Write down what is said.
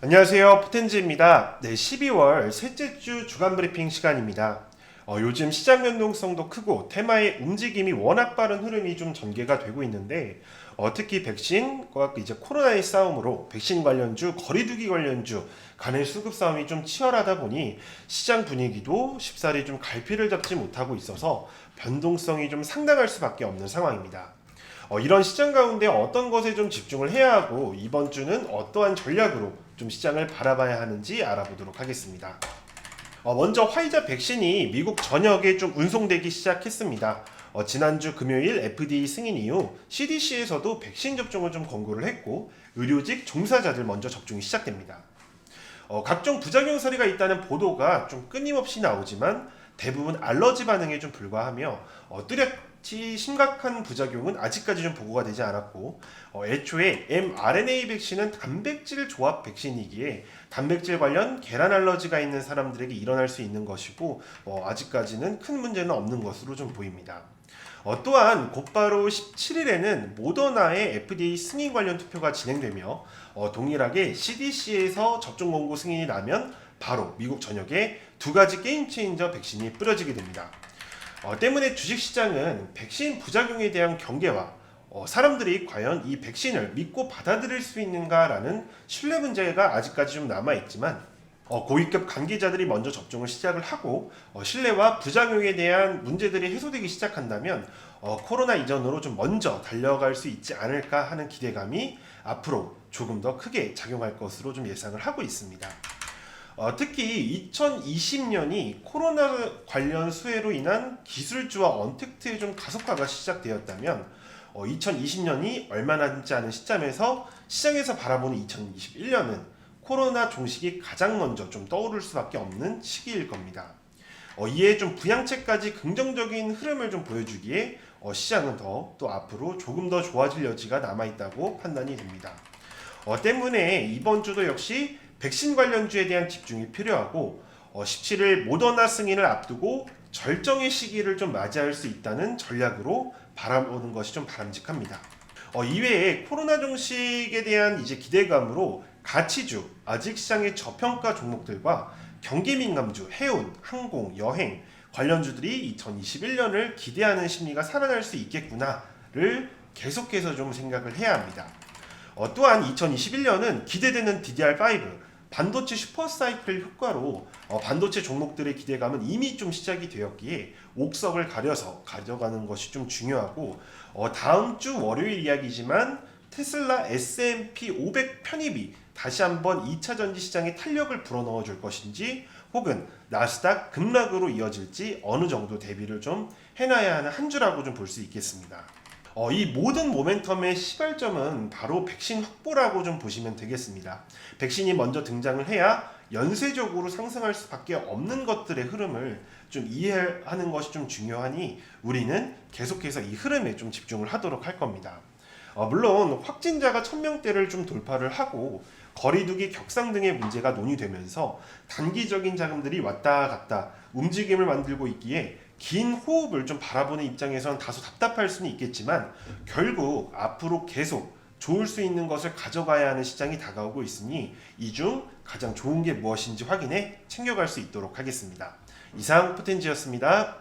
안녕하세요. 포텐지입니다. 네, 12월 셋째 주 주간 브리핑 시간입니다. 요즘 시장 연동성도 크고 테마의 움직임이 워낙 빠른 흐름이 좀 전개가 되고 있는데 특히 백신과 이제 코로나의 싸움으로 백신 관련주, 거리두기 관련주 간의 수급 싸움이 좀 치열하다 보니 시장 분위기도 쉽사리 좀 갈피를 잡지 못하고 있어서 변동성이 좀 상당할 수밖에 없는 상황입니다. 이런 시장 가운데 어떤 것에 좀 집중을 해야 하고 이번 주는 어떠한 전략으로 좀 시장을 바라봐야 하는지 알아보도록 하겠습니다. 먼저 화이자 백신이 미국 전역에 좀 운송되기 시작했습니다. 지난주 금요일 FDA 승인 이후 CDC에서도 백신 접종을 좀 권고를 했고 의료직 종사자들 먼저 접종이 시작됩니다. 각종 부작용 사례가 있다는 보도가 좀 끊임없이 나오지만 대부분 알러지 반응에 좀 불과하며 뚜렷이 심각한 부작용은 아직까지 좀 보고가 되지 않았고 애초에 mRNA 백신은 단백질 조합 백신이기에 단백질 관련 계란 알러지가 있는 사람들에게 일어날 수 있는 것이고 아직까지는 큰 문제는 없는 것으로 좀 보입니다. 또한 곧바로 17일에는 모더나의 FDA 승인 관련 투표가 진행되며 동일하게 CDC에서 접종 권고 승인이 나면 바로 미국 전역에 두 가지 게임 체인저 백신이 뿌려지게 됩니다. 때문에 주식시장은 백신 부작용에 대한 경계와 사람들이 과연 이 백신을 믿고 받아들일 수 있는가라는 신뢰 문제가 아직까지 좀 남아있지만 고위급 관계자들이 먼저 접종을 시작을 하고 신뢰와 부작용에 대한 문제들이 해소되기 시작한다면 코로나 이전으로 좀 먼저 달려갈 수 있지 않을까 하는 기대감이 앞으로 조금 더 크게 작용할 것으로 좀 예상을 하고 있습니다. 특히 2020년이 코로나 관련 수혜로 인한 기술주와 언택트의 좀 가속화가 시작되었다면 2020년이 얼마 남지 않은 시점에서 시장에서 바라보는 2021년은 코로나 종식이 가장 먼저 좀 떠오를 수밖에 없는 시기일 겁니다. 이에 좀 부양책까지 긍정적인 흐름을 좀 보여주기에 시장은 또 앞으로 조금 더 좋아질 여지가 남아있다고 판단이 됩니다. 때문에 이번 주도 역시 백신 관련주에 대한 집중이 필요하고 17일 모더나 승인을 앞두고 절정의 시기를 좀 맞이할 수 있다는 전략으로 바라보는 것이 좀 바람직합니다. 이외에 코로나 종식에 대한 이제 기대감으로 가치주, 아직 시장의 저평가 종목들과 경기 민감주, 해운, 항공, 여행 관련주들이 2021년을 기대하는 심리가 살아날 수 있겠구나를 계속해서 좀 생각을 해야 합니다. 또한 2021년은 기대되는 DDR5 반도체 슈퍼사이클 효과로 반도체 종목들의 기대감은 이미 좀 시작이 되었기에 옥석을 가려서 가져가는 것이 좀 중요하고 다음 주 월요일 이야기지만 테슬라 S&P 500 편입이 다시 한번 2차 전지 시장에 탄력을 불어넣어 줄 것인지 혹은 나스닥 급락으로 이어질지 어느 정도 대비를 좀 해놔야 하는 한 주라고 좀 볼 수 있겠습니다. 이 모든 모멘텀의 시발점은 바로 백신 확보라고 좀 보시면 되겠습니다. 백신이 먼저 등장을 해야 연쇄적으로 상승할 수밖에 없는 것들의 흐름을 좀 이해하는 것이 좀 중요하니 우리는 계속해서 이 흐름에 좀 집중을 하도록 할 겁니다. 물론 확진자가 1000명대를 좀 돌파를 하고 거리두기 격상 등의 문제가 논의되면서 단기적인 자금들이 왔다 갔다 움직임을 만들고 있기에 긴 호흡을 좀 바라보는 입장에서는 다소 답답할 수는 있겠지만 결국 앞으로 계속 좋을 수 있는 것을 가져가야 하는 시장이 다가오고 있으니 이 중 가장 좋은 게 무엇인지 확인해 챙겨갈 수 있도록 하겠습니다. 이상 포텐지였습니다.